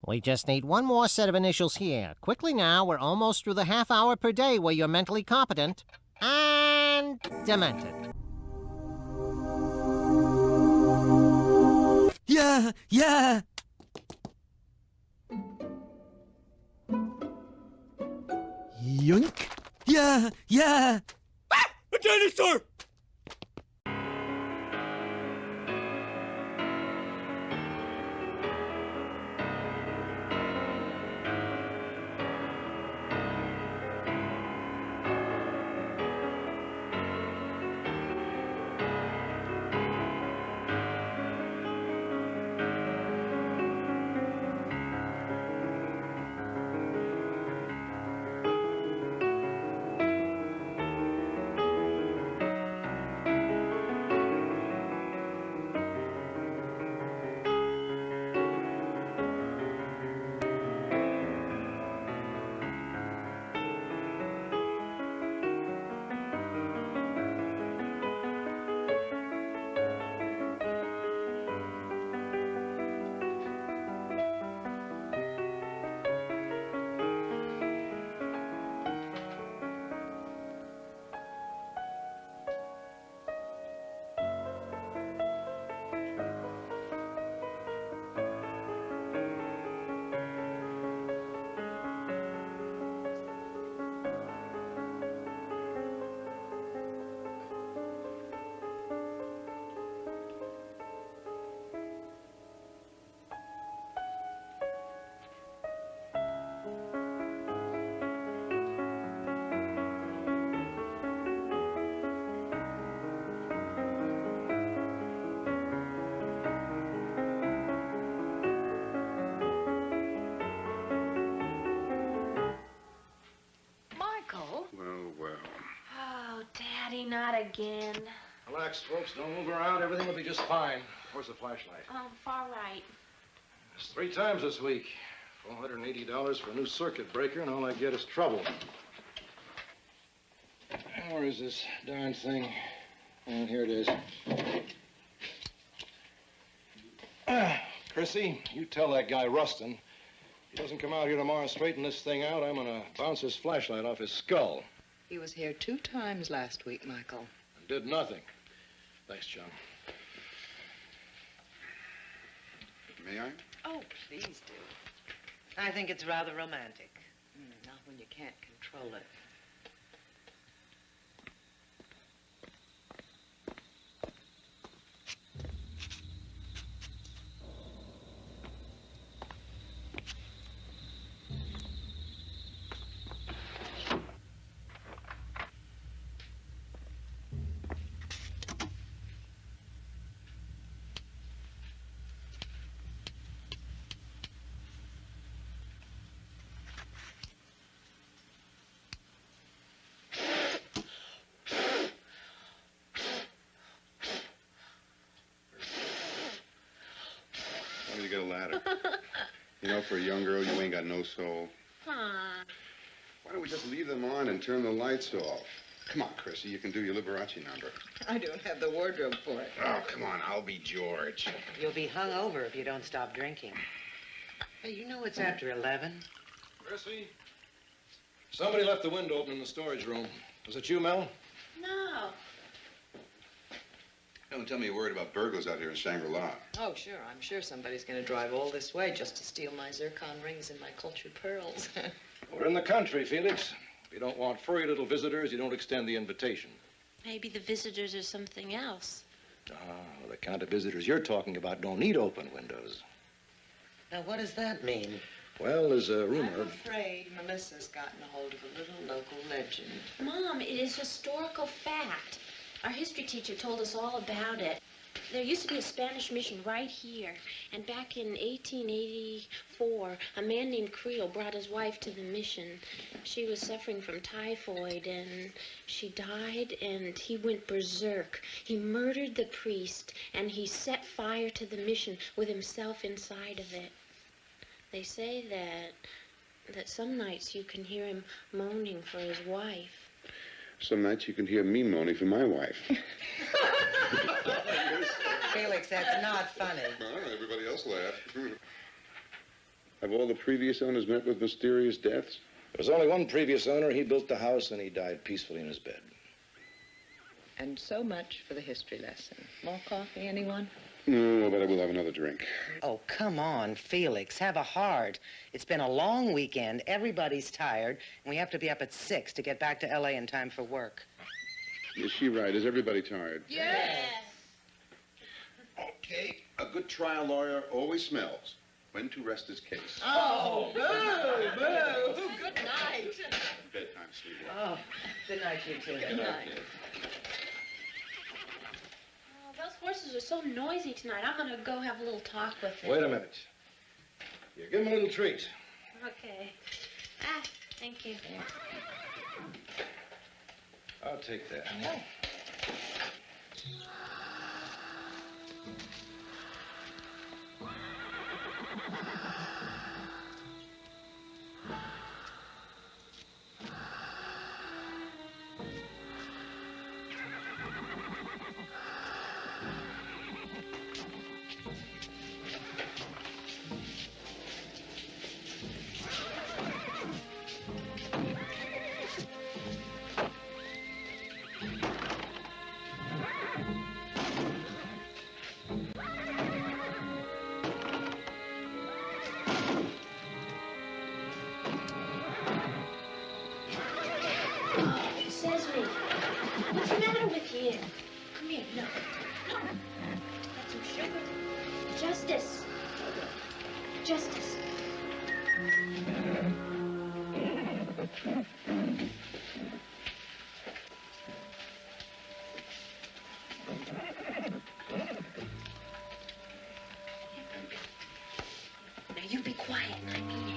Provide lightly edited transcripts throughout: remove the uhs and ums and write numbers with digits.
We just need one more set of initials here. Quickly now, we're almost through the half hour per day where you're mentally competent and demented. Yeah, yeah. Yoink. Yeah, yeah. Ah! A dinosaur! Not again. Relax, folks. Don't move around. Everything will be just fine. Where's the flashlight? Far right. It's 3 times this week. $480 for a new circuit breaker, and all I get is trouble. Where is this darn thing? Oh, here it is. Chrissy, you tell that guy Rustin, if he doesn't come out here tomorrow and straighten this thing out, I'm gonna bounce his flashlight off his skull. He was here 2 times last week, Michael. And did nothing. Thanks, John. May I? Oh, please do. I think it's rather romantic. Not when you can't control it. Get a ladder. You know, for a young girl, you ain't got no soul. Huh. Why don't we just leave them on and turn the lights off? Come on, Chrissy, you can do your Liberace number. I don't have the wardrobe for it. Oh, come on, I'll be George. You'll be hung over if you don't stop drinking. Hey, you know it's after 11. Chrissy, somebody left the window open in the storage room. Was it you, Mel? No. Don't tell me you're worried about burglars out here in Shangri-La. Oh, sure. I'm sure somebody's going to drive all this way just to steal my zircon rings and my cultured pearls. We're in the country, Felix. If you don't want furry little visitors, you don't extend the invitation. Maybe the visitors are something else. The kind of visitors you're talking about don't need open windows. Now, what does that mean? Well, there's a rumor. I'm afraid Melissa's gotten a hold of a little local legend. Mom, it is historical fact. Our history teacher told us all about it. There used to be a Spanish mission right here. And back in 1884, a man named Creel brought his wife to the mission. She was suffering from typhoid, and she died, and he went berserk. He murdered the priest, and he set fire to the mission with himself inside of it. They say that some nights you can hear him moaning for his wife. Some nights you can hear me moaning for my wife. Felix, that's not funny. Well, everybody else laughed. Have all the previous owners met with mysterious deaths? There was only one previous owner. He built the house and he died peacefully in his bed. And so much for the history lesson. More coffee, anyone? No, but I will have another drink. Oh, come on, Felix. Have a heart. It's been a long weekend. Everybody's tired. And we have to be up at 6 to get back to L.A. in time for work. Is she right? Is everybody tired? Yes. Okay. A good trial lawyer always smells when to rest his case. Oh, boo, boo. Good night. Bedtime, sweetie. Oh, good night, you two. Good night. Oh, those horses are so noisy tonight. I'm gonna go have a little talk with them. Wait a minute. You give him a little treat. Okay. Ah, thank you. I'll take that. Sesame, what's the matter with you? Come here, no. Got some sugar. Justice. Justice. Now you be quiet. I mean it.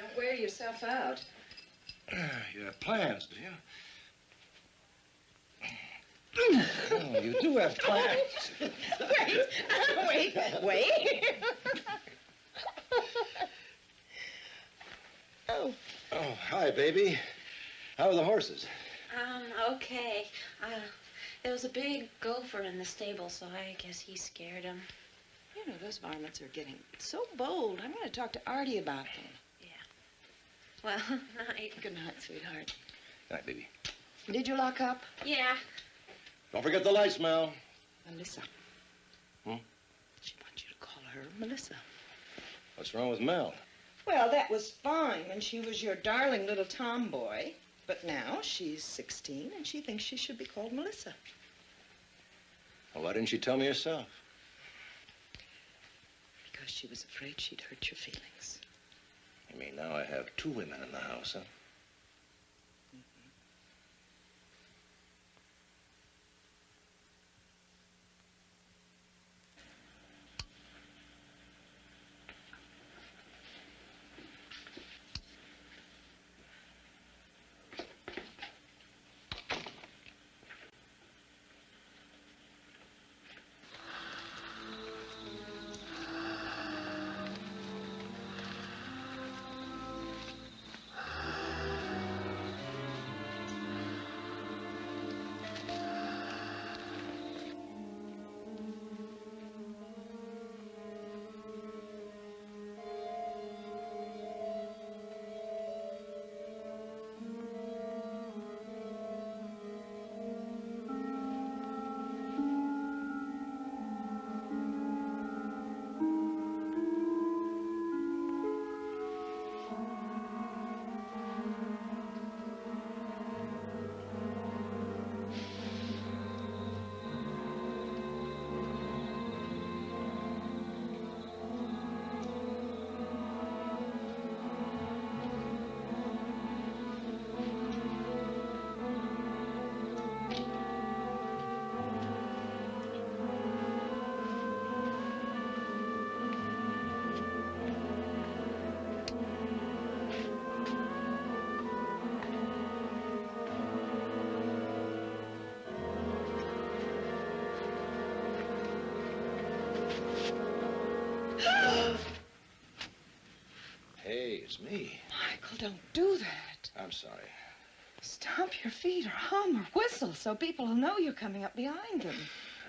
Don't wear yourself out. You have plans, do you? Oh, you do have plans. Wait. Oh. Oh, hi, baby. How are the horses? Okay. There was a big gopher in the stable, so I guess he scared him. You know, those varmints are getting so bold. I'm going to talk to Artie about them. Well, night. Good night, sweetheart. Good night, baby. Did you lock up? Yeah. Don't forget the lights, Mel. Melissa. Hmm? She wants you to call her Melissa. What's wrong with Mel? Well, that was fine when she was your darling little tomboy. But now she's 16 and she thinks she should be called Melissa. Well, why didn't you tell me yourself? Because she was afraid she'd hurt your feelings. You mean now I have two women in the house, huh? Me? Michael, don't do that. I'm sorry. Stomp your feet or hum or whistle so people will know you're coming up behind them.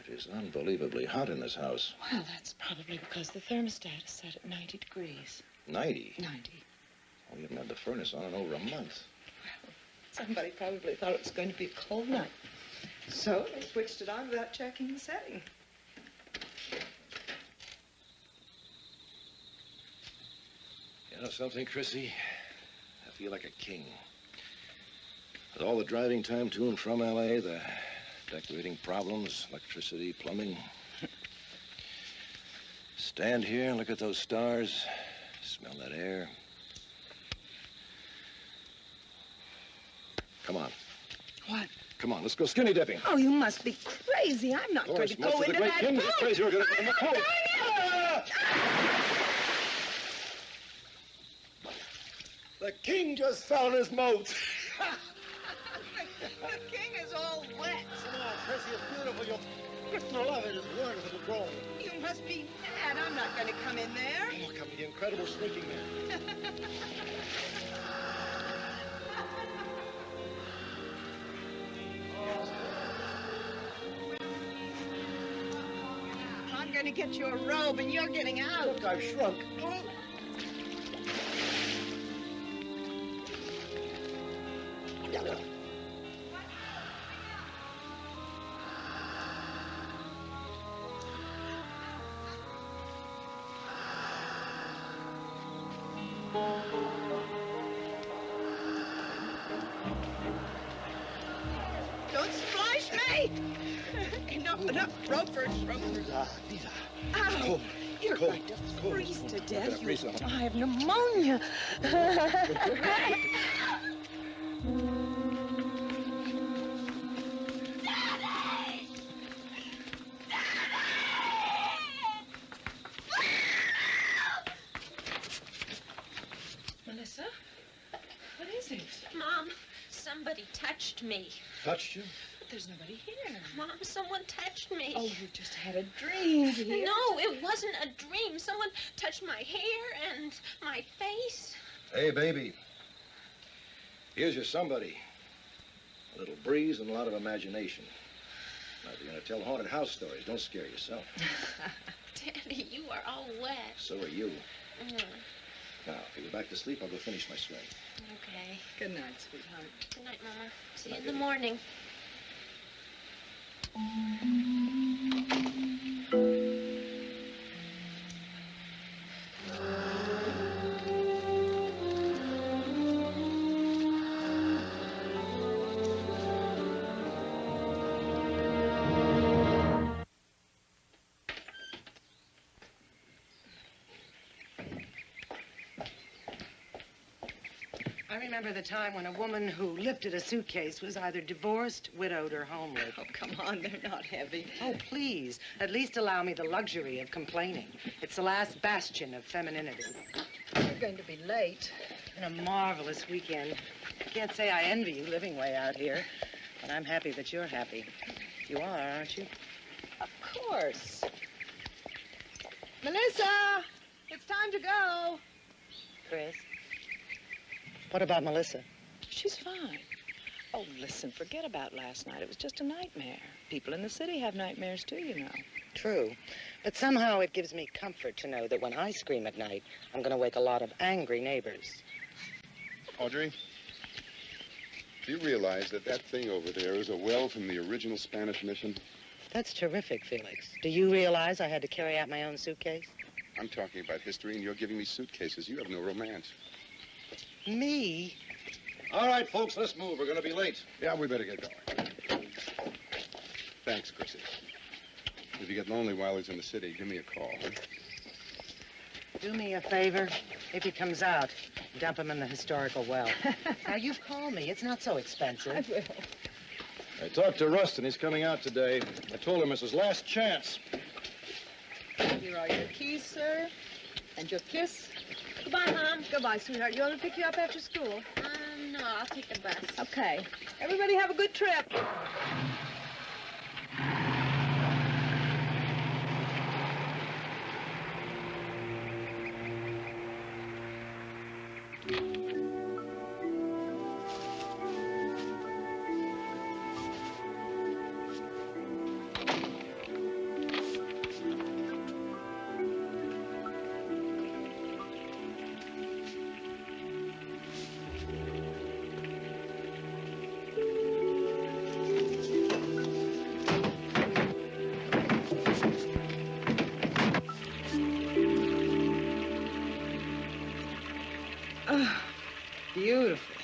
It is unbelievably hot in this house. Well, that's probably because the thermostat is set at 90 degrees. 90? 90. Oh, we haven't had the furnace on in over a month. Somebody probably thought it was going to be a cold night. So they switched it on without checking the setting. You know something, Chrissy? I feel like a king. With all the driving time to and from L.A., the decorating problems, electricity, plumbing. Stand here and look at those stars, smell that air. Come on. What? Come on, let's go skinny dipping. Oh, you must be crazy. I'm not going to go most of into the great that kings are boat. crazy. We're going to go in the pool. The king just fell in his moat. The king is all wet. Come on, Chrissy, it's beautiful. You'll love it. It's wonderful to grow. You must be mad. I'm not going to come in there. Oh, come the incredible sneaking man. I'm going to get you a robe and you're getting out. Look, I've shrunk. Don't splash me! enough. Ropers. Ow! You're going to freeze to death. You'll die of pneumonia. Melissa? What is it? Mom, somebody touched me. Touched you? But there's nobody here. Mom, someone touched me. Oh, you just had a dream, dear. No, it wasn't a dream. Someone touched my hair and my face. Hey, baby. Here's your somebody. A little breeze and a lot of imagination. Now, if you're going to tell haunted house stories, don't scare yourself. Daddy, you are all wet. So are you. Mm. Now, if you go back to sleep, I'll go finish my swim. Okay. Good night, sweetheart. Good night, Mama. See you in the morning. I remember the time when a woman who lifted a suitcase was either divorced, widowed, or homely. Oh, come on, they're not heavy. Oh, please, at least allow me the luxury of complaining. It's the last bastion of femininity. You're going to be late. And a marvelous weekend. Can't say I envy you living way out here, but I'm happy that you're happy. You are, aren't you? Of course. Melissa, it's time to go. Chris? What about Melissa? She's fine. Oh, listen, forget about last night. It was just a nightmare. People in the city have nightmares too, you know. True. But somehow it gives me comfort to know that when I scream at night, I'm going to wake a lot of angry neighbors. Audrey, do you realize that that thing over there is a well from the original Spanish mission? That's terrific, Felix. Do you realize I had to carry out my own suitcase? I'm talking about history, and you're giving me suitcases. You have no romance. Me? All right, folks, let's move. We're going to be late. Yeah, we better get going. Thanks, Chrissy. If you get lonely while he's in the city, give me a call. Huh? Do me a favor. If he comes out, dump him in the historical well. Now, you've called me. It's not so expensive. I will. I talked to Rustin. He's coming out today. I told him it's his last chance. Here are your keys, sir, and your kiss. Goodbye, Mom. Goodbye, sweetheart. You want me to pick you up after school? No, I'll take the bus. Okay. Everybody have a good trip. beautiful.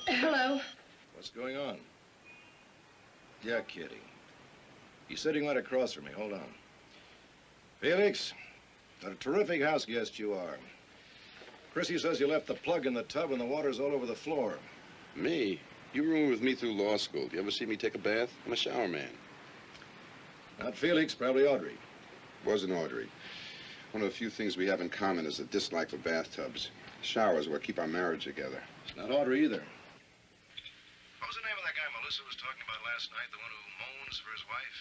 Hello. What's going on? Yeah, kidding. He's sitting right across from me. Hold on. Felix, what a terrific house guest you are. Chrissy says you left the plug in the tub and the water's all over the floor. Me? You roomed with me through law school. Do you ever see me take a bath? I'm a shower man. Not Felix, probably Audrey. Wasn't Audrey. One of the few things we have in common is a dislike for bathtubs. Showers are what keep our marriage together. It's not Audrey either. What was the name of that guy Melissa was talking about last night? The one who moans for his wife?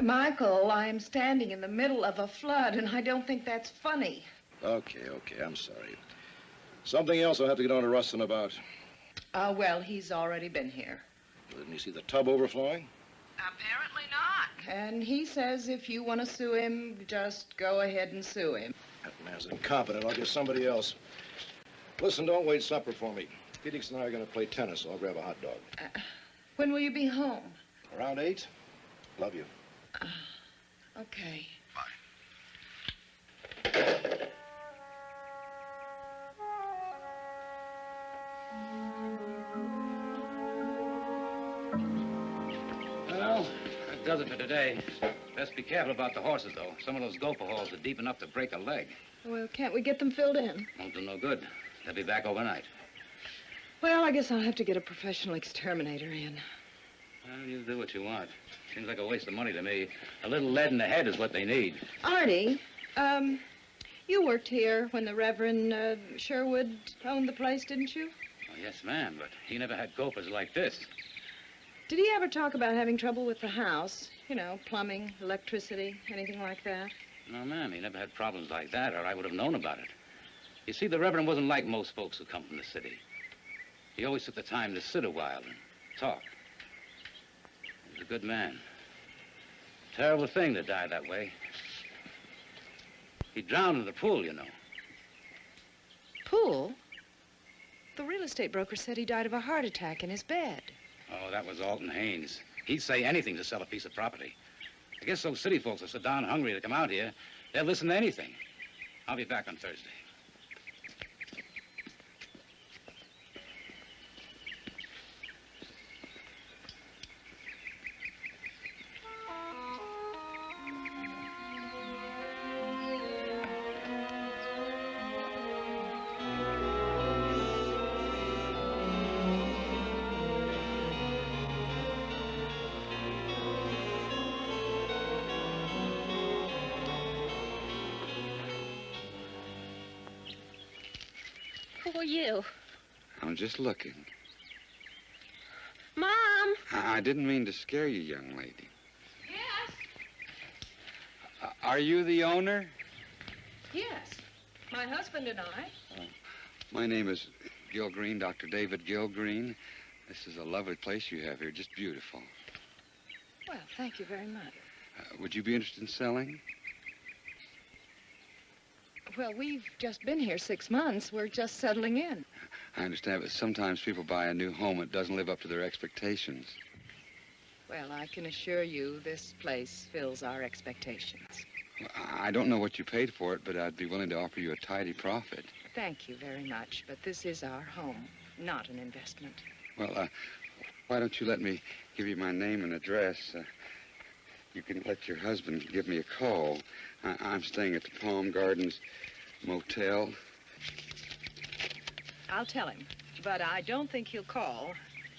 Michael, I'm standing in the middle of a flood, and I don't think that's funny. Okay, I'm sorry. Something else I'll have to get on to Rustin about. Well, he's already been here. Didn't you see the tub overflowing? Apparently not. And he says if you want to sue him, just go ahead and sue him. That man's incompetent. I'll get somebody else. Listen, don't wait supper for me. Felix and I are going to play tennis, so I'll grab a hot dog. When will you be home? Around 8. Love you. Okay. Well, that does it for today. Best be careful about the horses, though. Some of those gopher holes are deep enough to break a leg. Well, can't we get them filled in? Won't do no good. They'll be back overnight. Well, I guess I'll have to get a professional exterminator in. Well, you do what you want. Seems like a waste of money to me. A little lead in the head is what they need. Artie, you worked here when the Reverend Sherwood owned the place, didn't you? Oh, yes, ma'am, but he never had gophers like this. Did he ever talk about having trouble with the house? You know, plumbing, electricity, anything like that? No, ma'am, he never had problems like that, or I would have known about it. You see, the Reverend wasn't like most folks who come from the city. He always took the time to sit a while and talk. He was a good man. Terrible thing to die that way. He drowned in the pool, you know. Pool? The real estate broker said he died of a heart attack in his bed. Oh, that was Alton Haynes. He'd say anything to sell a piece of property. I guess those city folks are so darn hungry to come out here, they'll listen to anything. I'll be back on Thursday. Who are you? I'm just looking. Mom! I didn't mean to scare you, young lady. Yes? Are you the owner? Yes. My husband and I. My name is Gil Green, Dr. David Gil Green. This is a lovely place you have here, just beautiful. Well, thank you very much. Would you be interested in selling? Well, we've just been here 6 months. We're just settling in. I understand, but sometimes people buy a new home that doesn't live up to their expectations. Well, I can assure you this place fills our expectations. Well, I don't know what you paid for it, but I'd be willing to offer you a tidy profit. Thank you very much, but this is our home, not an investment. Well, why don't you let me give you my name and address? You can let your husband give me a call. I'm staying at the Palm Gardens Motel. I'll tell him, but I don't think he'll call.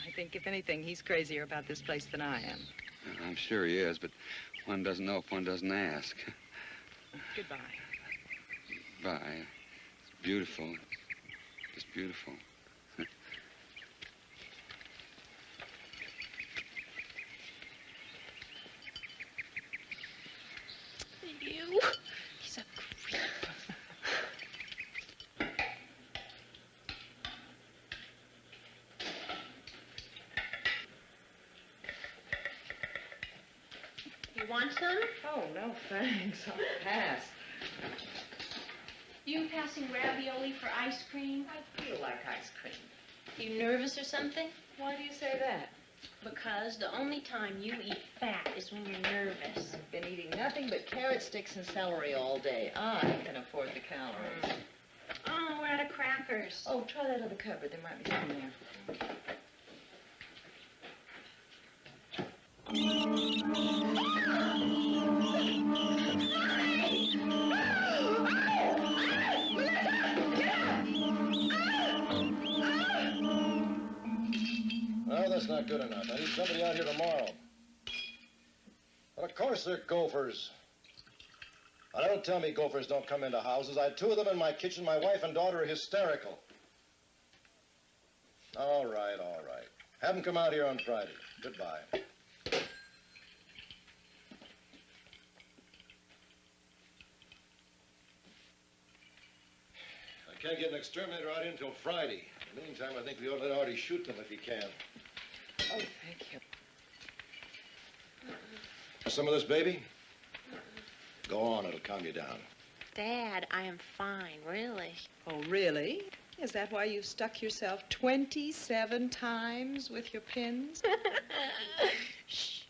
I think, if anything, he's crazier about this place than I am. I'm sure he is, but one doesn't know if one doesn't ask. Goodbye. Bye. It's beautiful. Just beautiful. You? He's a creep. You want some? Oh, no, thanks. I'll pass. You passing ravioli for ice cream? I feel like ice cream. You nervous or something? Why do you say that? Because the only time you eat fat is when you're nervous. I've been eating nothing but carrot sticks and celery all day. I can afford the calories. Oh, we're out of crackers. Oh, try that other cupboard. There might be some there. No, that's not good enough. I need somebody out here tomorrow. Well, of course they're gophers. Now, don't tell me gophers don't come into houses. I had 2 of them in my kitchen. My wife and daughter are hysterical. All right, all right. Have them come out here on Friday. Goodbye. I can't get an exterminator out here until Friday. In the meantime, I think we ought to let Artie shoot them if he can. Oh, thank you. Some of this, baby? Go on, it'll calm you down. Dad, I am fine, really. Oh, really? Is that why you stuck yourself 27 times with your pins? Shh.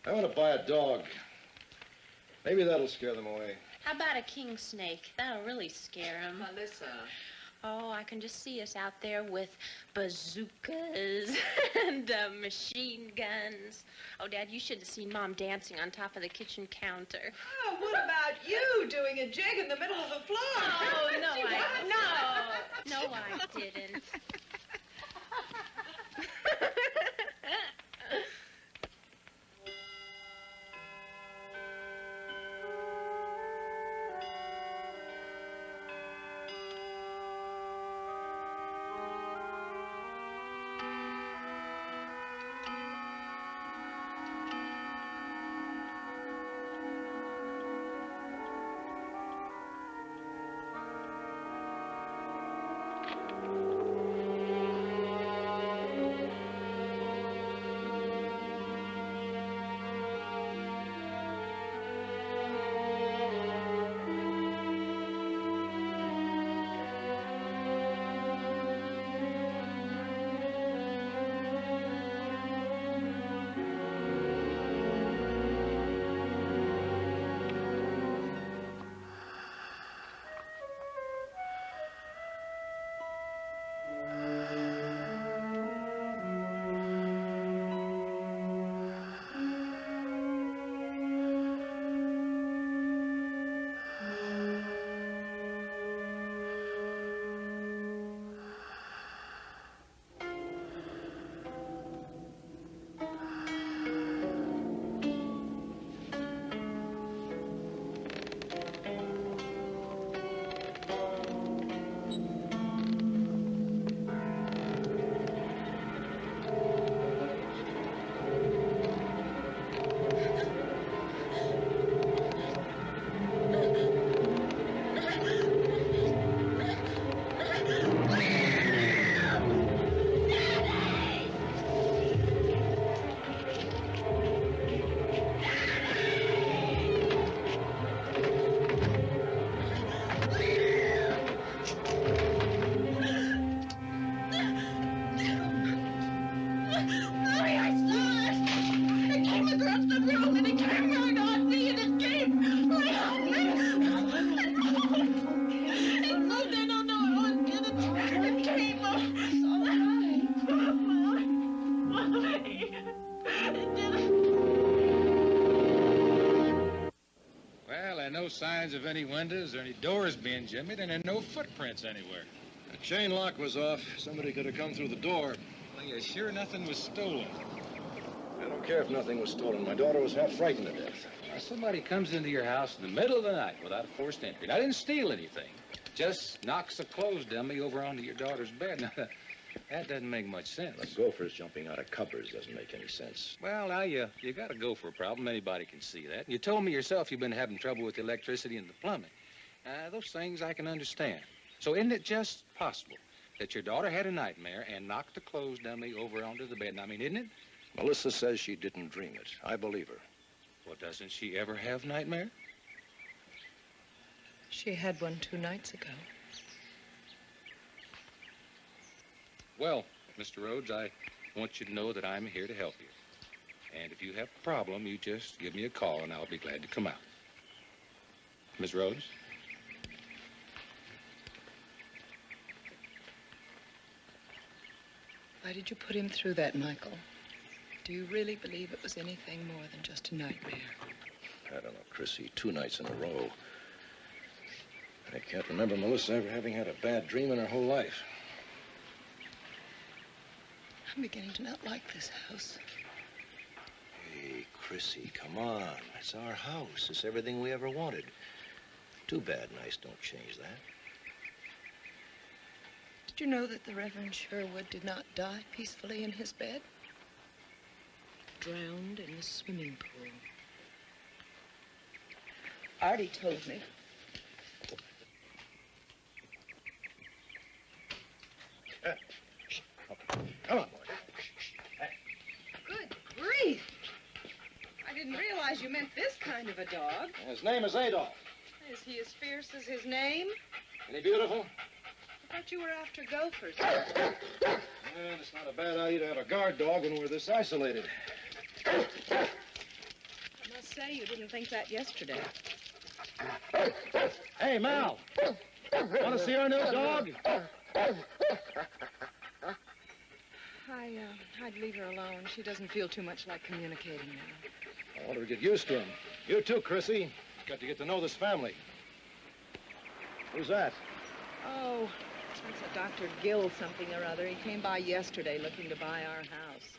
I want to buy a dog. Maybe that'll scare them away. How about a king snake? That'll really scare him. Melissa. Oh, I can just see us out there with bazookas and machine guns. Oh, Dad, you should have seen Mom dancing on top of the kitchen counter. Oh, what about you doing a jig in the middle of the floor? Oh, no, I didn't. No signs of any windows or any doors being jimmied, and there are no footprints anywhere. The chain lock was off. Somebody could have come through the door. Well, you're sure nothing was stolen? I don't care if nothing was stolen. My daughter was half frightened to death. Now, somebody comes into your house in the middle of the night without a forced entry. And I didn't steal anything. Just knocks a clothes dummy over onto your daughter's bed. Now, that doesn't make much sense. The gophers jumping out of cupboards doesn't make any sense. Well, now, you got a gopher problem. Anybody can see that. You told me yourself you've been having trouble with the electricity and the plumbing. Those things I can understand. So isn't it just possible that your daughter had a nightmare and knocked the clothes dummy over onto the bed? I mean, isn't it? Melissa says she didn't dream it. I believe her. Well, doesn't she ever have nightmare? She had one 2 nights ago. Well, Mr. Rhodes, I want you to know that I'm here to help you. And if you have a problem, you just give me a call and I'll be glad to come out. Miss Rhodes? Why did you put him through that, Michael? Do you really believe it was anything more than just a nightmare? I don't know, Chrissy, 2 nights in a row. I can't remember Melissa ever having had a bad dream in her whole life. I'm beginning to not like this house. Hey, Chrissy, come on. It's our house. It's everything we ever wanted. Too bad nice don't change that. Did you know that the Reverend Sherwood did not die peacefully in his bed? Drowned in the swimming pool. Artie told me. Come on, boy. Good grief! I didn't realize you meant this kind of a dog. His name is Adolf. Is he as fierce as his name? Isn't he beautiful? I thought you were after gophers. Well, it's not a bad idea to have a guard dog when we're this isolated. I must say you didn't think that yesterday. Hey, Mal. Want to see our new dog? I'd leave her alone. She doesn't feel too much like communicating now. I want her to get used to him. You too, Chrissy. Got to get to know this family. Who's that? Oh, that's a Dr. Gill something or other. He came by yesterday looking to buy our house.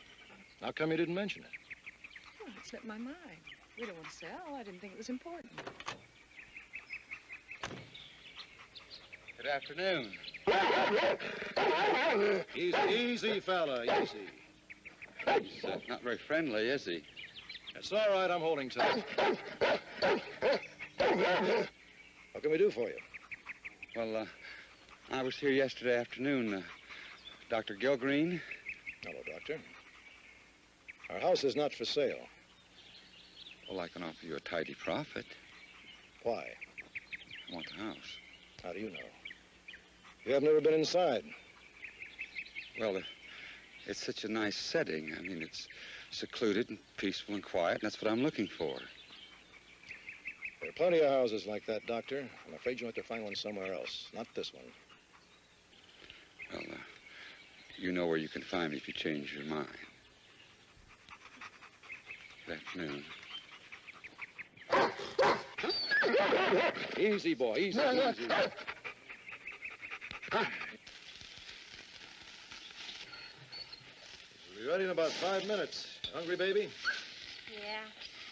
How come you didn't mention it? Oh, it slipped my mind. We don't want to sell. I didn't think it was important. Good afternoon. Easy, fella, easy. He's not very friendly, is he? It's all right, I'm holding tight. What can we do for you? Well, I was here yesterday afternoon. Dr. Gilgreen? Hello, Doctor. Our house is not for sale. Well, I can offer you a tidy profit. Why? I want the house. How do you know? You have never been inside. Well, it's such a nice setting. I mean, it's secluded and peaceful and quiet, and that's what I'm looking for. There are plenty of houses like that, Doctor. I'm afraid you'll have to find one somewhere else, not this one. Well, you know where you can find me if you change your mind. Good afternoon. Easy, boy, easy. We'll be ready in about 5 minutes. Hungry, baby? Yeah.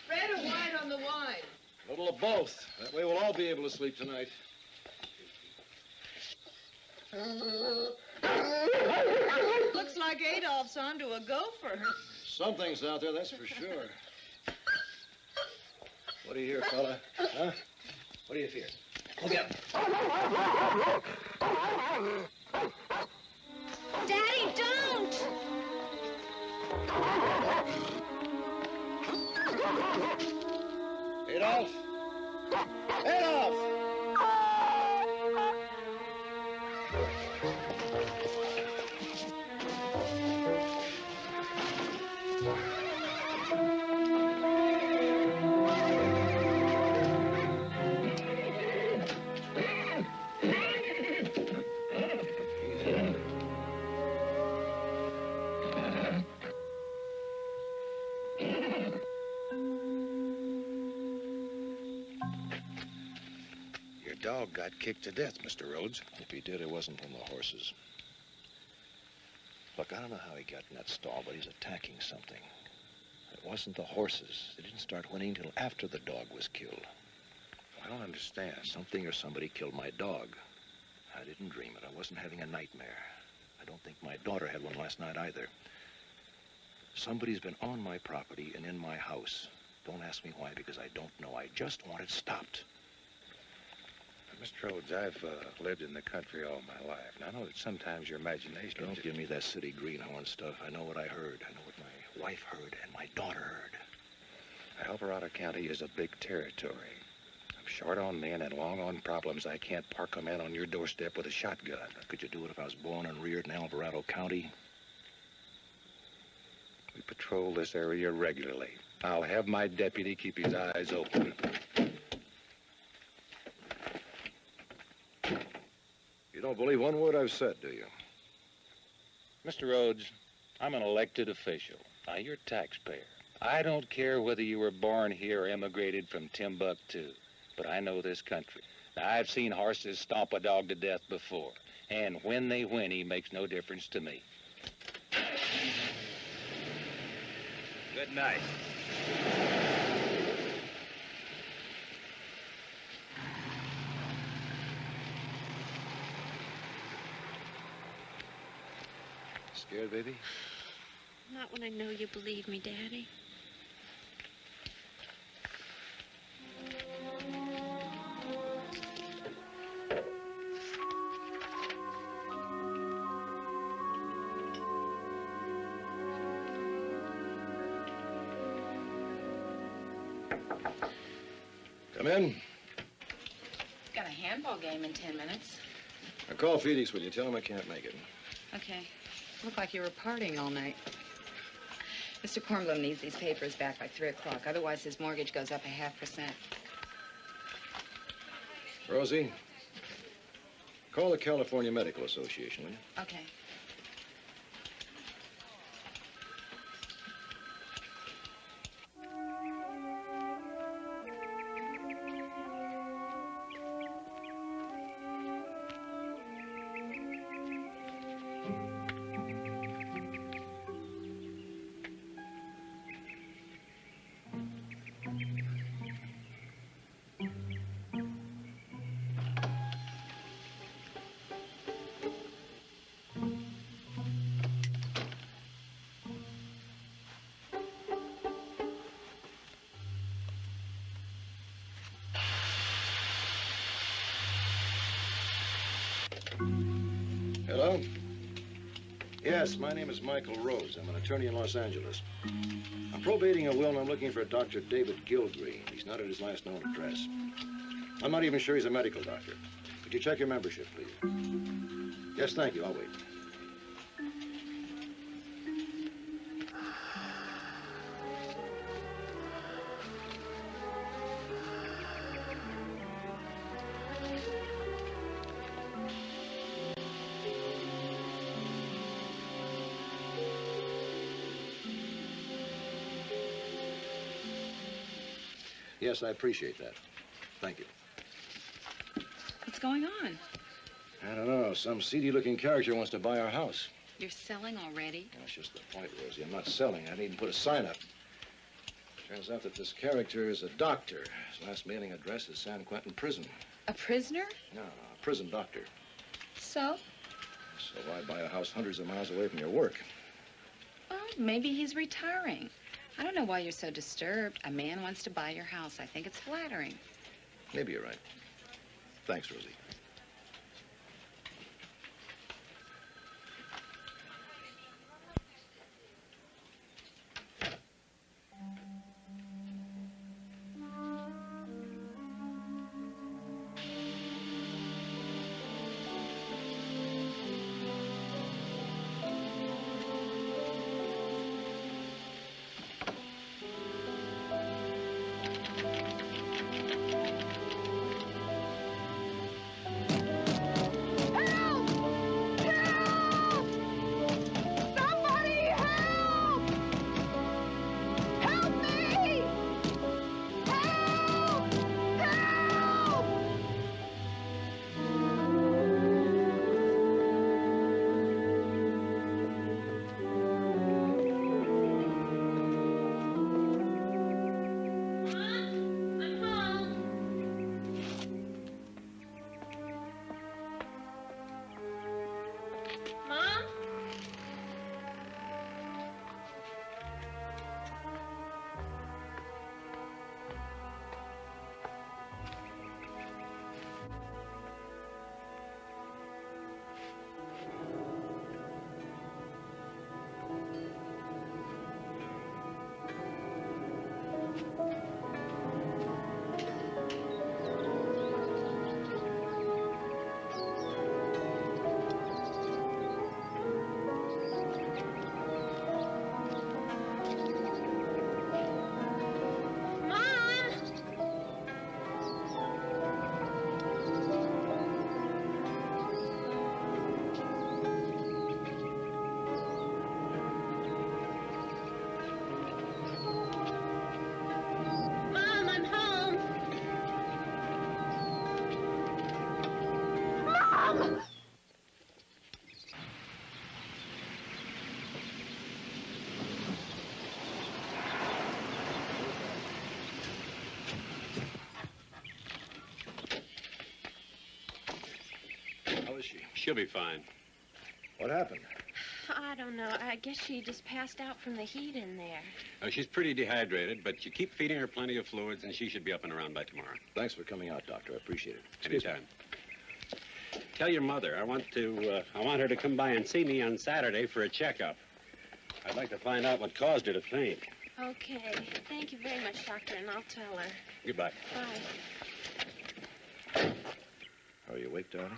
Red or white on the wine? A little of both. That way we'll all be able to sleep tonight. Looks like Adolph's onto a gopher. Something's out there, that's for sure. What do you hear, fella? Huh? What do you fear? Look out. Daddy, don't! Adolf! Adolf! Your dog got kicked to death, Mr. Rhodes. If he did, it wasn't from the horses. Look, I don't know how he got in that stall, but he's attacking something. It wasn't the horses. They didn't start whinnying till after the dog was killed. I don't understand. Something or somebody killed my dog. I didn't dream it. I wasn't having a nightmare. I don't think my daughter had one last night either. Somebody's been on my property and in my house. Don't ask me why, because I don't know. I just want it stopped. Mr. Rhodes, I've lived in the country all my life, and I know that sometimes your imagination... Don't give me that city greenhorn stuff. I know what I heard. I know what my wife heard and my daughter heard. Alvarado County is a big territory. I'm short on men and long on problems. I can't park a man on your doorstep with a shotgun. Could you do it if I was born and reared in Alvarado County? patrol this area regularly. I'll have my deputy keep his eyes open. You don't believe one word I've said, do you? Mr. Rhodes, I'm an elected official. You're a taxpayer. I don't care whether you were born here or emigrated from Timbuktu, but I know this country. Now, I've seen horses stomp a dog to death before, and when they whinny makes no difference to me. Good night. Scared, baby? Not when I know you believe me, Daddy. Come in. Got a handball game in 10 minutes. Now call Felix, will you? Tell him I can't make it. Okay. Looked like you were partying all night. Mr. Kornblum needs these papers back by 3 o'clock. Otherwise, his mortgage goes up 0.5%. Rosie, call the California Medical Association, will you? Okay. Hello? Yes, my name is Michael Rhodes. I'm an attorney in Los Angeles. I'm probating a will and I'm looking for a Dr. David Gilgreen. He's not at his last known address. I'm not even sure he's a medical doctor. Could you check your membership, please? Yes, thank you. I'll wait. Yes, I appreciate that. Thank you. What's going on? I don't know. Some seedy-looking character wants to buy our house. You're selling already? That's just the point, Rosie. I'm not selling. I didn't even put a sign up. Turns out that this character is a doctor. His last mailing address is San Quentin Prison. A prisoner? No, a prison doctor. So? So why buy a house hundreds of miles away from your work? Well, maybe he's retiring. I don't know why you're so disturbed. A man wants to buy your house. I think it's flattering. Maybe you're right. Thanks, Rosie. How is she? She'll be fine. What happened? I don't know. I guess she just passed out from the heat in there. She's pretty dehydrated, but you keep feeding her plenty of fluids, and she should be up and around by tomorrow. Thanks for coming out, Doctor. I appreciate it. Anytime. Tell your mother I want her to come by and see me on Saturday for a checkup. I'd like to find out what caused her to faint. Okay. Thank you very much, Doctor, and I'll tell her. Goodbye. Bye. Are you awake, darling?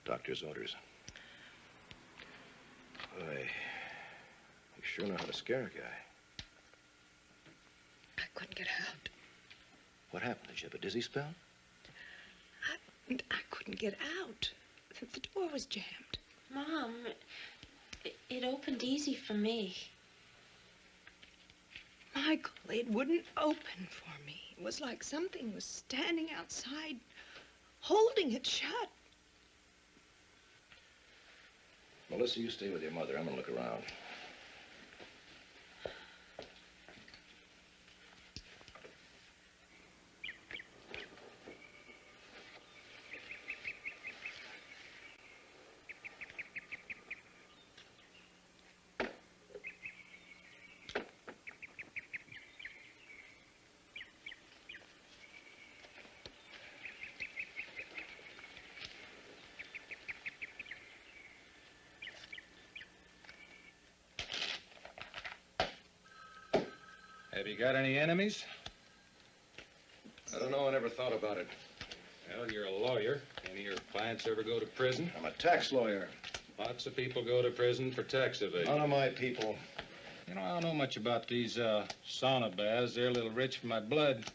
Doctor's orders. You sure know how to scare a guy. I couldn't get out. What happened? Did you have a dizzy spell? I couldn't get out. The door was jammed. Mom, it opened easy for me. Michael, it wouldn't open for me. It was like something was standing outside, holding it shut. Melissa, you stay with your mother. I'm gonna look around. Have you got any enemies? I don't know. I never thought about it. Well, you're a lawyer. Any of your clients ever go to prison? I'm a tax lawyer. Lots of people go to prison for tax evasion. None of my people. You know, I don't know much about these sauna baths. They're a little rich for my blood.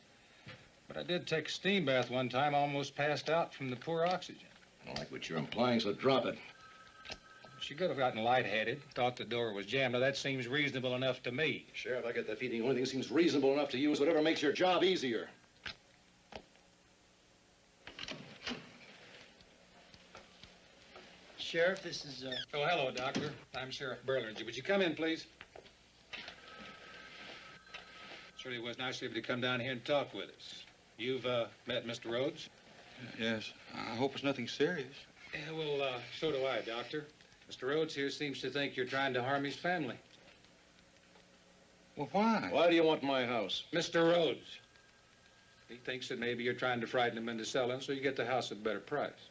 But I did take a steam bath one time, almost passed out from the poor oxygen. I don't like what you're implying, so drop it. She could have gotten lightheaded, thought the door was jammed. Now, that seems reasonable enough to me. Sheriff, I get the feeling the only thing that seems reasonable enough to you is whatever makes your job easier. Sheriff, this is, Oh, hello, Doctor. I'm Sheriff Berlinger. Would you come in, please? Surely was nice of you to come down here and talk with us. You've met Mr. Rhodes? Yes. I hope it's nothing serious. Yeah, well, so do I, Doctor. Mr. Rhodes here seems to think you're trying to harm his family. Well, why? Why do you want my house? Mr. Rhodes. He thinks that maybe you're trying to frighten him into selling so you get the house at a better price.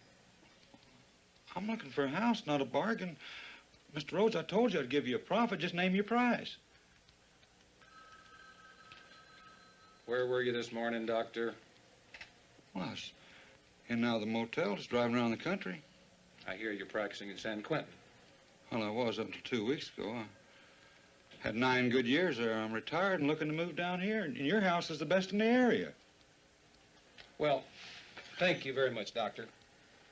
I'm looking for a house, not a bargain. Mr. Rhodes, I told you I'd give you a profit. Just name your price. Where were you this morning, Doctor? Well, I was in and out of the motel, just driving around the country. I hear you're practicing in San Quentin. Well, I was up until 2 weeks ago. I had 9 good years there. I'm retired and looking to move down here, and your house is the best in the area. Well, thank you very much, Doctor.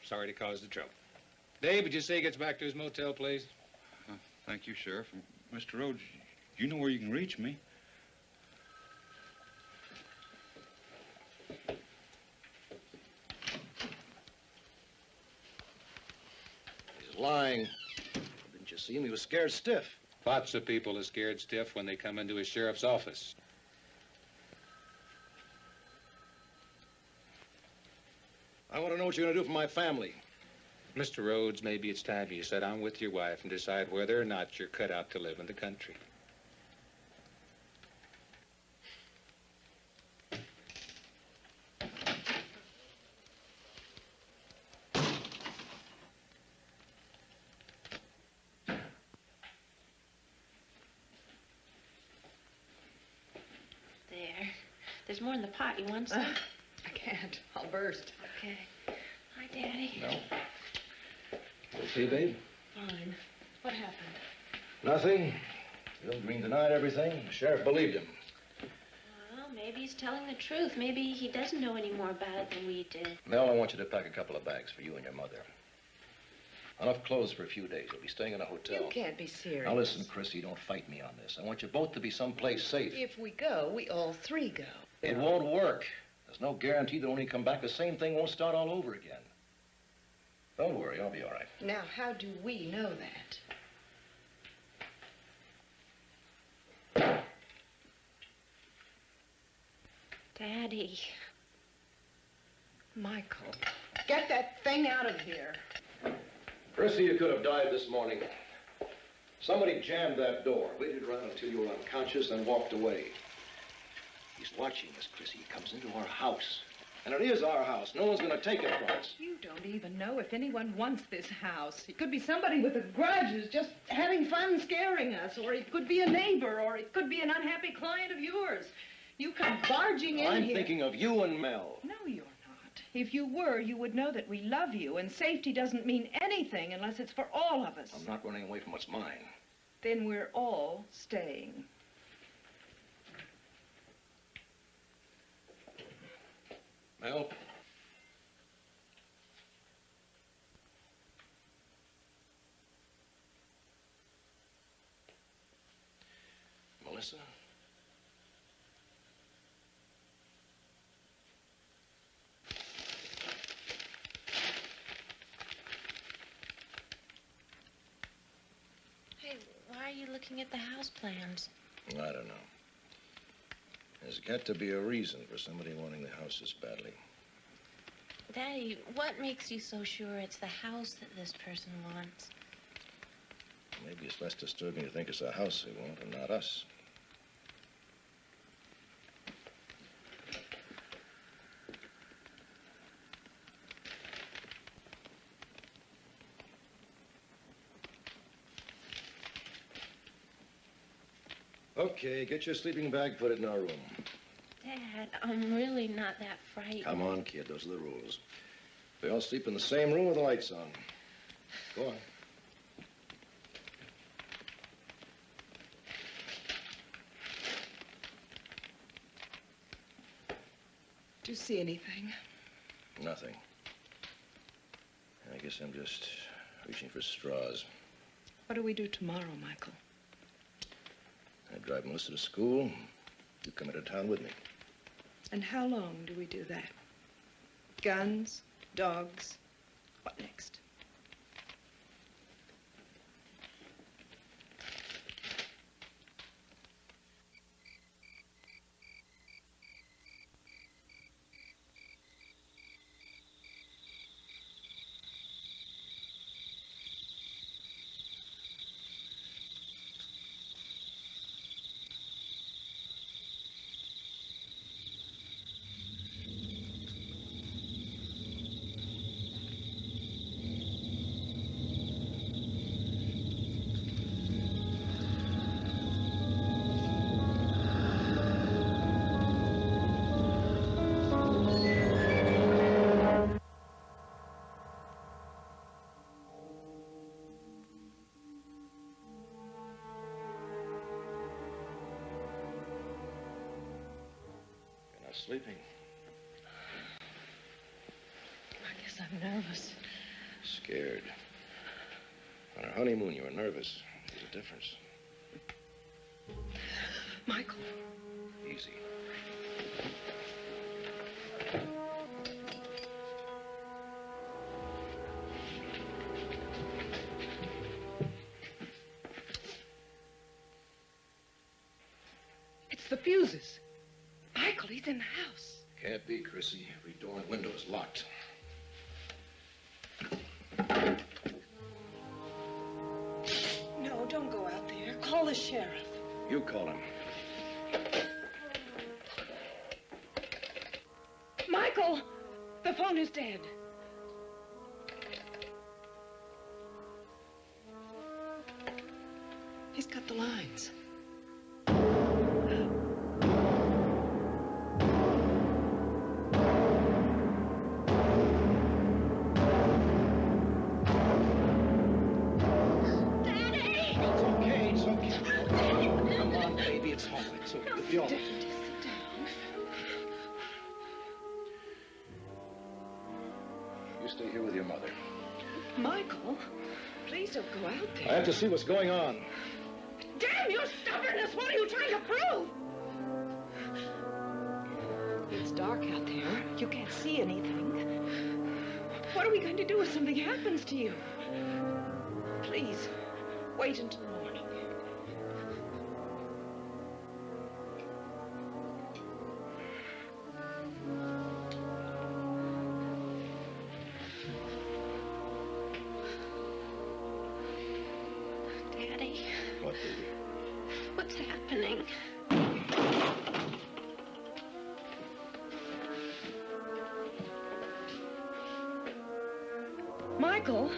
Sorry to cause the trouble. Dave, would you say he gets back to his motel, please? Thank you, Sheriff. And Mr. Rhodes, you know where you can reach me. He's lying. Didn't you see him? He was scared stiff. Lots of people are scared stiff when they come into a sheriff's office. I want to know what you're going to do for my family. Mr. Rhodes, maybe it's time you sit down with your wife and decide whether or not you're cut out to live in the country. There's more in the pot. You want some? I can't. I'll burst. Okay. Hi, Daddy. No. Okay, babe? Fine. What happened? Nothing. Bill Green denied everything. The sheriff believed him. Well, maybe he's telling the truth. Maybe he doesn't know any more about it than we did. Mel, I want you to pack a couple of bags for you and your mother. Enough clothes for a few days. You'll be staying in a hotel. You can't be serious. Now listen, Chrissy, don't fight me on this. I want you both to be someplace safe. If we go, we all three go. It won't work. There's no guarantee that when you come back, the same thing won't start all over again. Don't worry, I'll be all right. Now, how do we know that? Daddy. Michael, get that thing out of here. Chrissy, you could have died this morning. Somebody jammed that door, waited around until you were unconscious, and walked away. He's watching us, Chrissy. He comes into our house. And it is our house. No one's going to take it from us. You don't even know if anyone wants this house. It could be somebody with a grudge who's just having fun scaring us, or it could be a neighbor, or it could be an unhappy client of yours. You come barging in I'm here. thinking of you and Mel. No, you're not. If you were, you would know that we love you, and safety doesn't mean anything unless it's for all of us. I'm not running away from what's mine. Then we're all staying. Mel? Melissa? Hey, why are you looking at the house plans? I don't know. There's got to be a reason for somebody wanting the house this badly. Daddy, what makes you so sure it's the house that this person wants? Maybe it's less disturbing to think it's the house they want and not us. Okay, get your sleeping bag, put it in our room. Dad, I'm really not that frightened. Come on, kid, those are the rules. We all sleep in the same room with the lights on. Go on. Do you see anything? Nothing. I guess I'm just reaching for straws. What do we do tomorrow, Michael? I drive Melissa to school. You come into town with me. And how long do we do that? Guns? Dogs? What next? Sleeping. I guess I'm nervous. Scared. On our honeymoon, you were nervous. There's a difference. Michael. Easy. It's the fuses. Michael, he's in the house. Can't be, Chrissy. Every door and window is locked. No, don't go out there. Call the sheriff. You call him. Michael! The phone is dead. He's cut the lines. You stay here with your mother. Michael, please don't go out there. I have to see what's going on. Damn your stubbornness! What are you trying to prove? It's dark out there. You can't see anything. What are we going to do if something happens to you? Please, wait until morning. Daddy, What, baby? what's happening? Michael?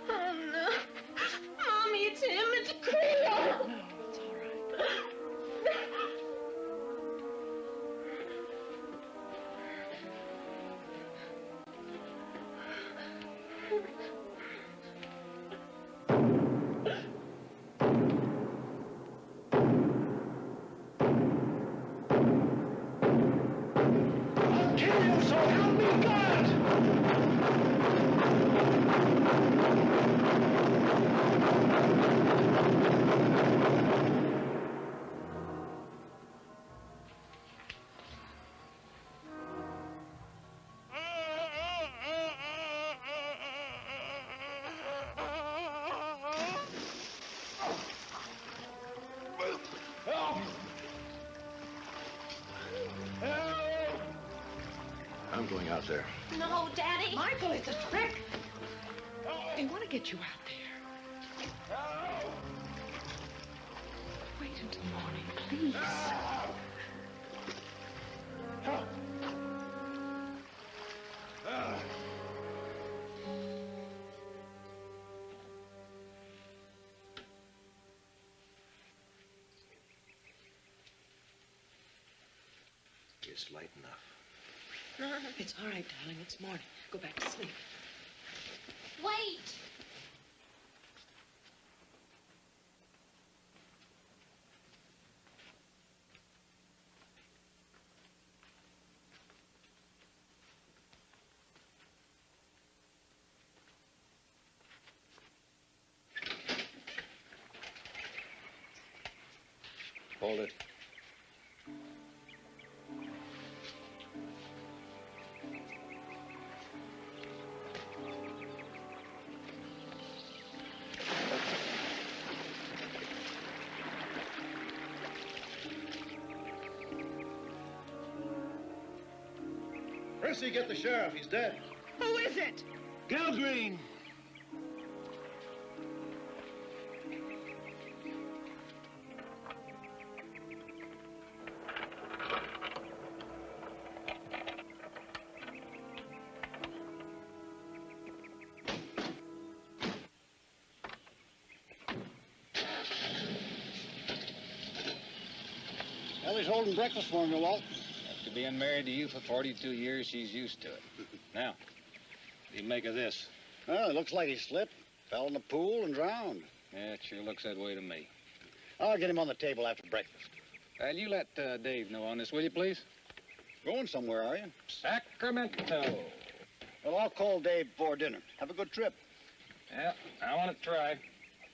Oh, no. Mommy, it's him. It's Creole. No, it's all right. I'll kill you, so help me God! Help! Help! I'm going out there. No, Daddy. Michael, it's a trick. They want to get you out there. Wait until morning, please. Help! It's light enough. It's all right, darling. It's morning. Go back to sleep. Wait. Hold it. Chrissy, get the sheriff. He's dead. Who is it? Green. Ellie's holding breakfast for me, Walt. After being married to you for 42 years, she's used to it. Now, what do you make of this? Well, it looks like he slipped, fell in the pool, and drowned. Yeah, it sure looks that way to me. I'll get him on the table after breakfast. Well, you let Dave know on this, will you, please? Going somewhere, are you? Sacramento. Well, I'll call Dave before dinner. Have a good trip. Yeah, I want to try.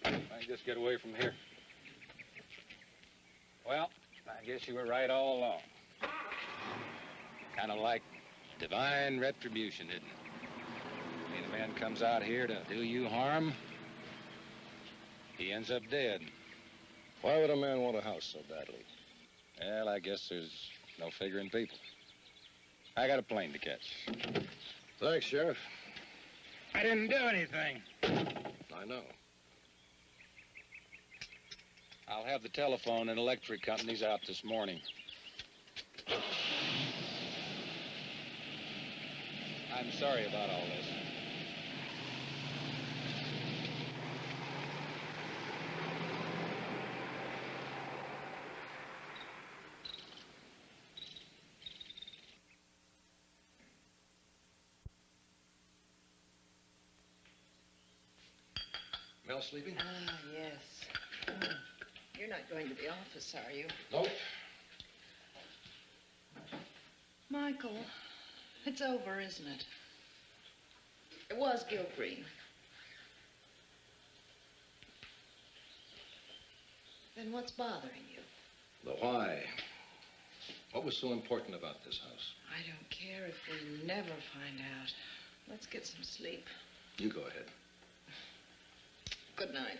I can just get away from here. Well, I guess you were right all along. Kind of like divine retribution, isn't it? I mean, a man comes out here to do you harm, he ends up dead. Why would a man want a house so badly? Well, I guess there's no figuring people. I got a plane to catch. Thanks, Sheriff. I didn't do anything. I know. I'll have the telephone and electric companies out this morning. I'm sorry about all this. Mel sleeping? Ah, yes. You're not going to the office, are you? Nope. Michael, it's over, isn't it? It was Gil Green. Then what's bothering you? The why. What was so important about this house? I don't care if we never find out. Let's get some sleep. You go ahead. Good night.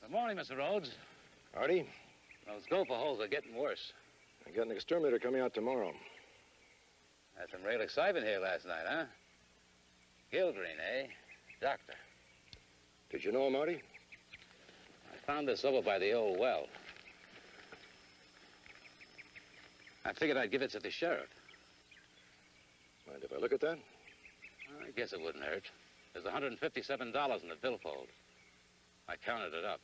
Good morning, Mr. Rhodes. Artie, Those gopher holes are getting worse. I got an exterminator coming out tomorrow. Had some real excitement here last night, huh? Gilgreen, eh? Doctor. Did you know him, Artie? I found this over by the old well. I figured I'd give it to the sheriff. Mind if I look at that? I guess it wouldn't hurt. There's $157 in the billfold. I counted it up.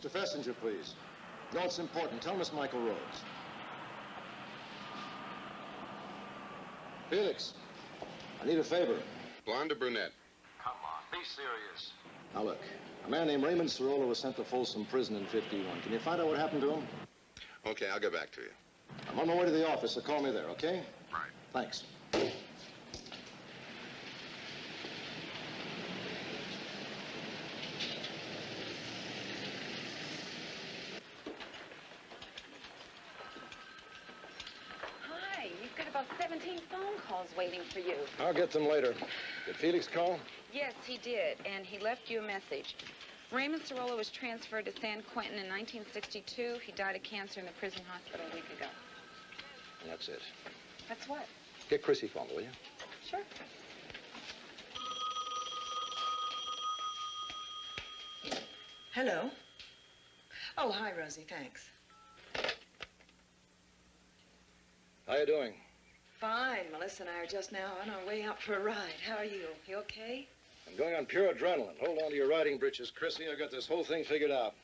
Mr. Fessinger, please. No, it's important. Tell Miss Michael Rhodes. Felix, I need a favor. Blonde or brunette? Come on, be serious. Now look, a man named Raymond Cirola was sent to Folsom Prison in '51. Can you find out what happened to him? Okay, I'll get back to you. I'm on my way to the office, so call me there, okay? Right. Thanks. Hi, you've got about 17 phone calls waiting for you. I'll get them later. Did Felix call? Yes, he did, and he left you a message. Raymond Cirola was transferred to San Quentin in 1962. He died of cancer in the prison hospital a week ago. And that's it. That's what? Get Chrissy phone, will you? Sure. Hello? Oh, hi, Rosie, thanks. How you doing? Fine. Melissa and I are just now on our way out for a ride. How are you? You okay? I'm going on pure adrenaline. Hold on to your riding breeches, Chrissy. I got this whole thing figured out.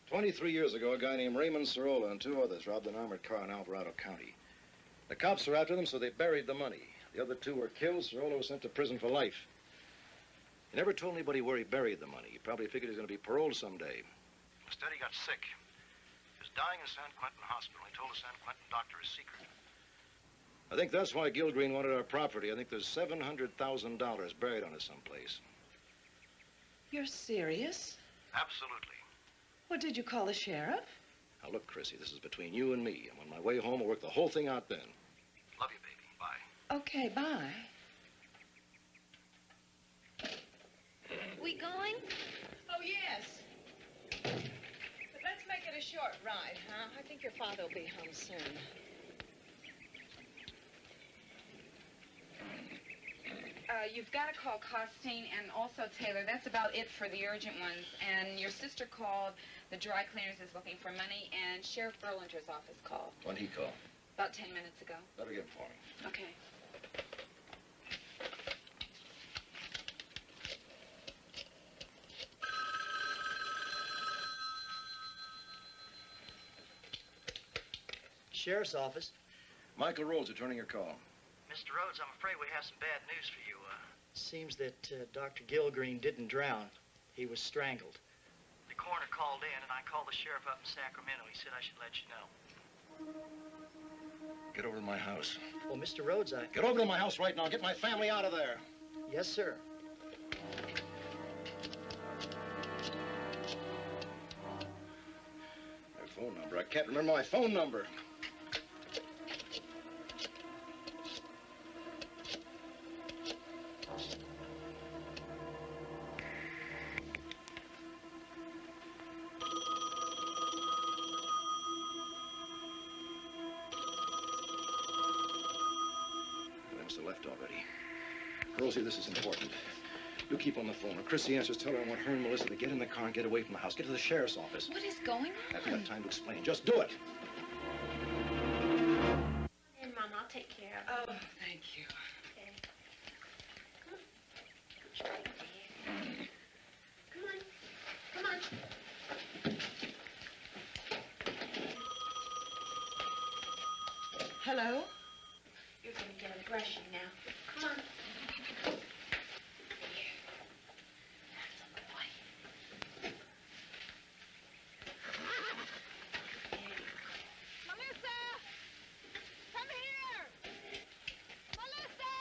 23 years ago, a guy named Raymond Cirola and two others robbed an armored car in Alvarado County. The cops were after them, so they buried the money. The other two were killed. Cirola was sent to prison for life. He never told anybody where he buried the money. He probably figured he was going to be paroled someday. Instead, he got sick. He was dying in San Quentin Hospital. He told the San Quentin doctor his secret. I think that's why Gilgreen wanted our property. I think there's $700,000 buried on it someplace. You're serious? Absolutely. What, did you call the sheriff? Now, look, Chrissy, this is between you and me. I'm on my way home. We'll work the whole thing out then. Love you, baby. Bye. Okay, bye. We going? Oh, yes. But let's make it a short ride, huh? I think your father will be home soon. You've got to call Costain and also Taylor. That's about it for the urgent ones. And your sister called. The dry cleaners is looking for money, and Sheriff Berlinger's office called. When'd he call? About 10 minutes ago. Better get him for me. Okay. Sheriff's office. Michael Rhodes returning your call. Mr. Rhodes, I'm afraid we have some bad news for you. Seems that Dr. Gilgreen didn't drown. He was strangled. The coroner called in, and I called the sheriff up in Sacramento. He said I should let you know. Get over to my house. Well, Mr. Rhodes, Get over to my house right now. Get my family out of there. Yes, sir. My phone number. I can't remember my phone number. Left already. Rosie, this is important. You keep on the phone. If Chrissy answers, tell her I want her and Melissa to get in the car and get away from the house. Get to the sheriff's office. What is going on? I haven't got time to explain. Just do it. And Mom, I'll take care of it. Oh, thank you. Okay. Come on. Right there. Come on. Come on. Hello? You're going to get a brushing now. Come on. Here. That's a boy. There you go. Melissa! Come here! Melissa!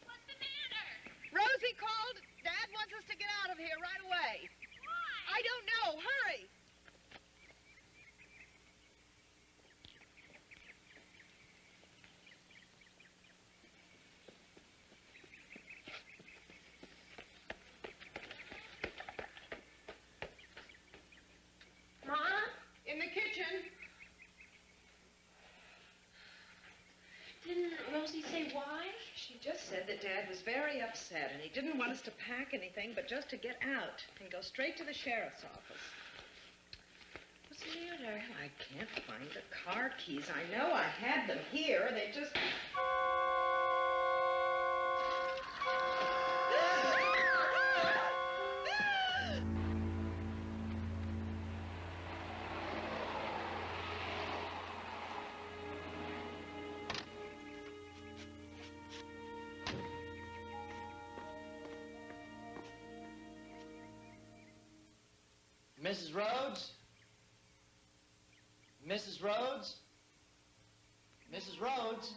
What's the matter? Rosie called. Dad wants us to get out of here right away. Why? I don't know. Hurry! Ma? In the kitchen. Didn't Rosie say why? She just said that Dad was very upset and he didn't want us to pack anything but just to get out and go straight to the sheriff's office. What's the matter? I can't find the car keys. I know I had them here. They just... Mrs. Rhodes? Mrs. Rhodes? Mrs. Rhodes?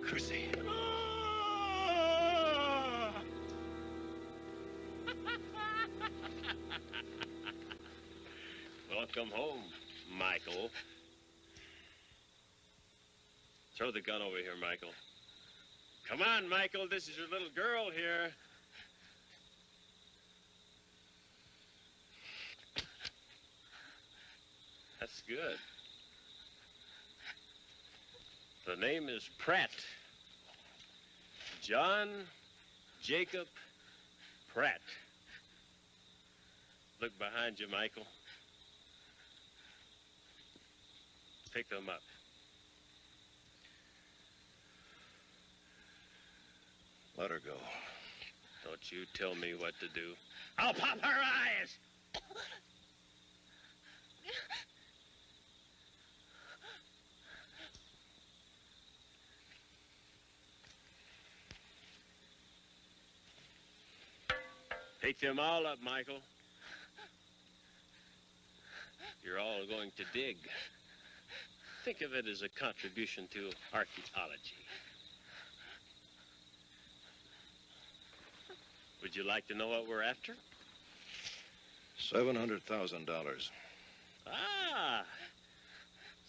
Chrissy. Welcome home, Michael. Throw the gun over here, Michael. Come on, Michael. This is your little girl here. That's good. The name is Pratt. John Jacob Pratt. Look behind you, Michael. Pick them up. Let her go. Don't you tell me what to do. I'll pop her eyes! Pick them all up, Michael. You're all going to dig. Think of it as a contribution to archaeology. Would you like to know what we're after? $700,000. Ah!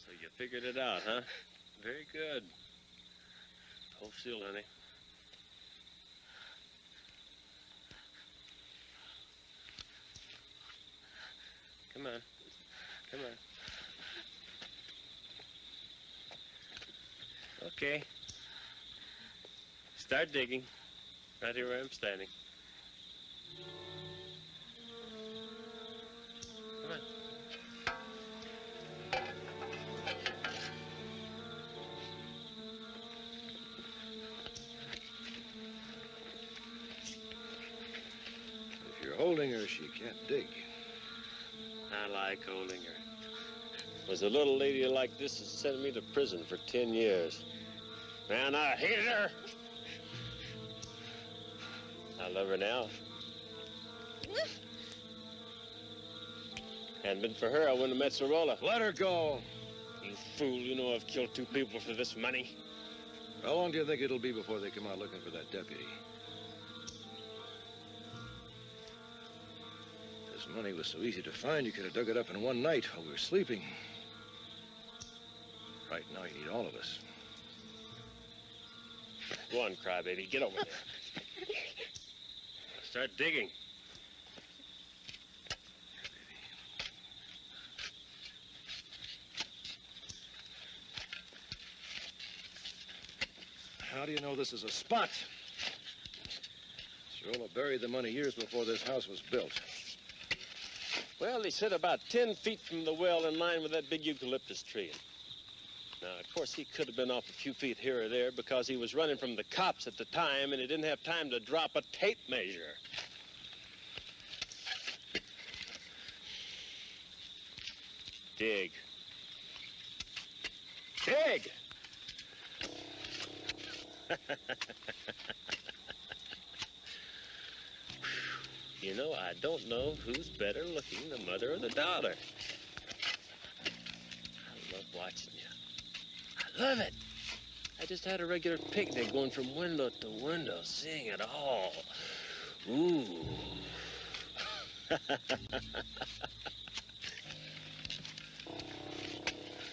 So you figured it out, huh? Very good. Hold still, honey. Come on. Come on. Okay. Start digging. Right here where I'm standing. Come on. If you're holding her, she can't dig. I like holding her. Was a little lady like this that sent me to prison for 10 years. Man, I hated her. I love her now. Hadn't been for her, I wouldn't have met Sorolla. Let her go. You fool, you know I've killed 2 people for this money. How long do you think it'll be before they come out looking for that deputy? This money was so easy to find, you could have dug it up in one night while we were sleeping. Right now, you need all of us. Go on, crybaby, get over there. Start digging. How do you know this is a spot? Sorolla buried the money years before this house was built. Well, he said about 10 feet from the well in line with that big eucalyptus tree. Now, of course, he could have been off a few feet here or there because he was running from the cops at the time and he didn't have time to drop a tape measure. Dig. Dig! You know, I don't know who's better looking, the mother or the daughter. I love watching you. I love it. I just had a regular picnic going from window to window, seeing it all. Ooh.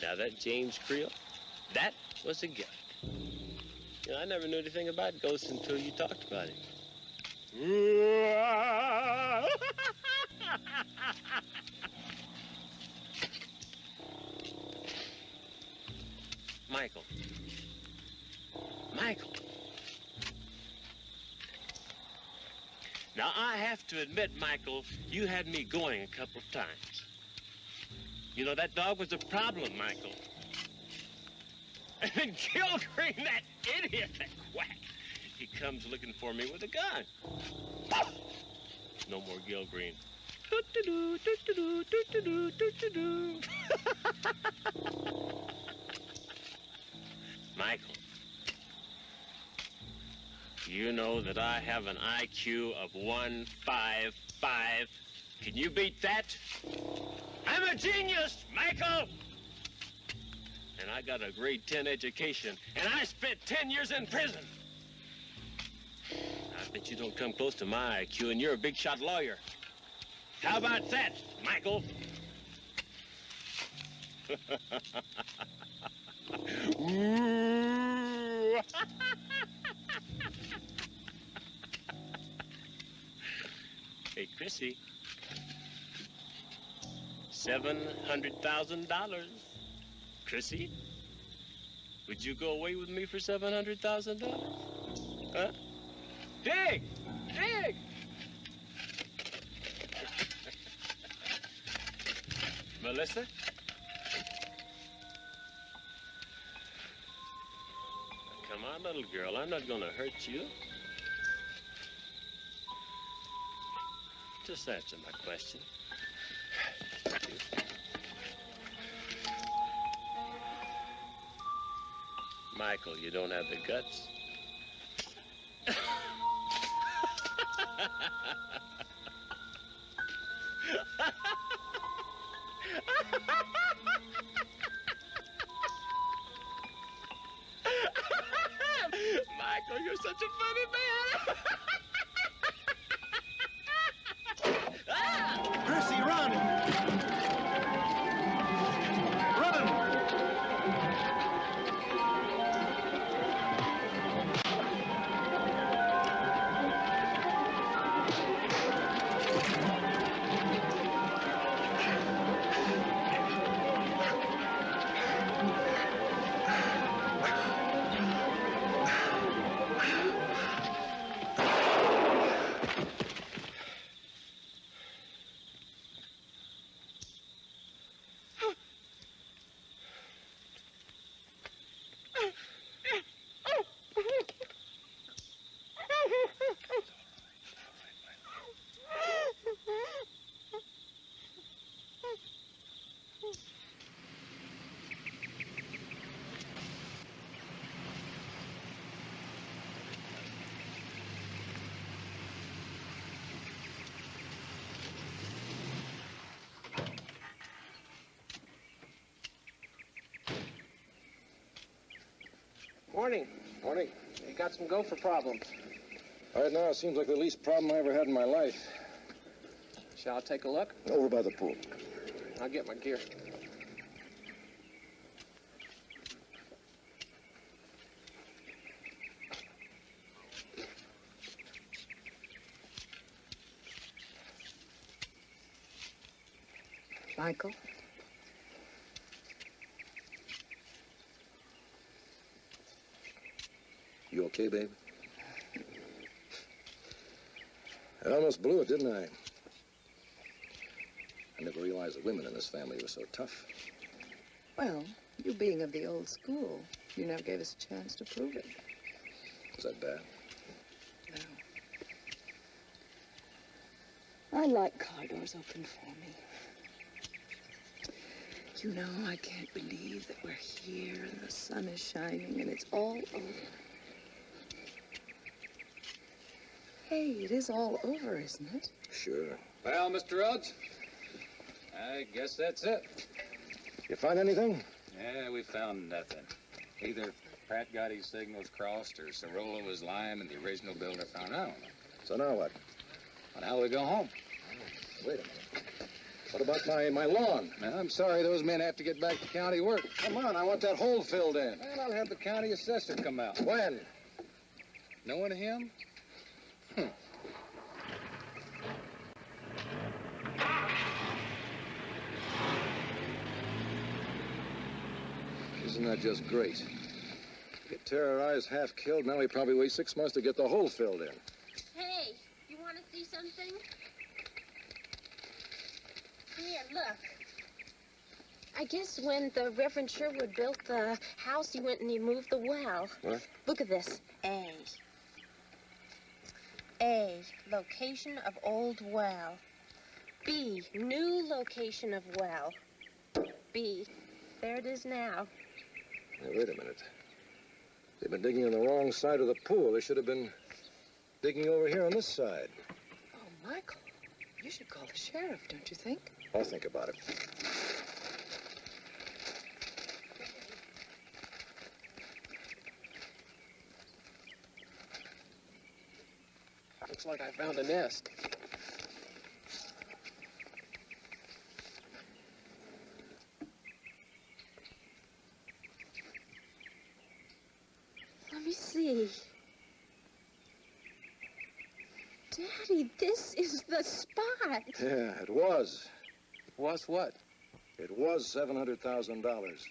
Now that James Creel, that was a gift. You know, I never knew anything about ghosts until you talked about it. Michael. Michael. Now, I have to admit, Michael, you had me going a couple of times. You know, that dog was a problem, Michael. And then Gilgreen, that idiot, that quack, he comes looking for me with a gun. No more Gilgreen. Do-do-do, do-do-do, do-do-do, do-do-do. Michael, you know that I have an IQ of 155. Can you beat that? I'm a genius, Michael! And I got a grade 10 education, and I spent 10 years in prison. I bet you don't come close to my IQ, and you're a big shot lawyer. How about that, Michael? Ooh. Hey, Chrissy. $700,000. Chrissy, would you go away with me for $700,000? Huh? Dig! Dig! Melissa? Come on, little girl. I'm not gonna hurt you. Just answer my question. Michael, you don't have the guts? Michael, you're such a funny man. Percy, run! Run! Morning. Morning. You got some gopher problems. Right now, it seems like the least problem I ever had in my life. Shall I take a look? Over by the pool. I'll get my gear. Michael? You okay, babe? I almost blew it, didn't I? I never realized the women in this family were so tough. Well, you being of the old school, you never gave us a chance to prove it. Was that bad? No. I like car doors open for me. You know, I can't believe that we're here and the sun is shining and it's all over. Hey, it is all over, isn't it? Sure. Well, Mr. Rhodes, I guess that's it. You find anything? Yeah, we found nothing. Either Pratt got his signals crossed or Cirola was lying and the original builder found out. So now what? Well, now we go home. Wait a minute. What about my lawn? Well, I'm sorry, those men have to get back to county work. Come on, I want that hole filled in. Well, I'll have the county assessor come out. When? Knowing him? Isn't that just great? Get terrorized, half killed, now we probably wait 6 months to get the hole filled in. Hey, you want to see something? Here, look. I guess when the Reverend Sherwood built the house, he went and he moved the well. What? Look at this. A, location of old well. B, new location of well. B, there it is now. Now, wait a minute. They've been digging on the wrong side of the pool. They should have been digging over here on this side. Oh, Michael, you should call the sheriff, don't you think? I'll think about it. Looks like I found a nest. Let me see. Daddy, this is the spot. Yeah, it was. Was what? It was $700,000.